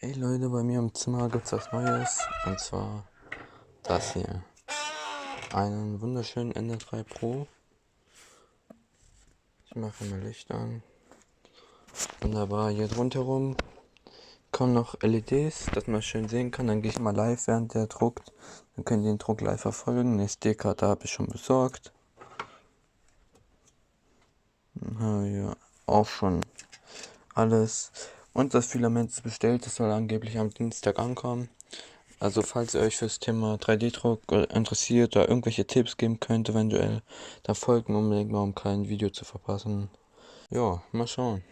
Hey Leute, bei mir im Zimmer gibt's was Neues, und zwar das hier. Einen wunderschönen Ender 3 Pro. Ich mache mal Licht an. Wunderbar, hier rundherum kommen noch LEDs, dass man schön sehen kann. Dann gehe ich mal live, während der druckt. Dann könnt ihr den Druck live verfolgen. Eine SD-Karte habe ich schon besorgt. Ja, auch schon alles. Und das Filament ist bestellt, das soll angeblich am Dienstag ankommen. Also falls ihr euch fürs Thema 3D-Druck interessiert oder irgendwelche Tipps geben könnt eventuell, dann folgt mir unbedingt mal, um kein Video zu verpassen. Ja, mal schauen.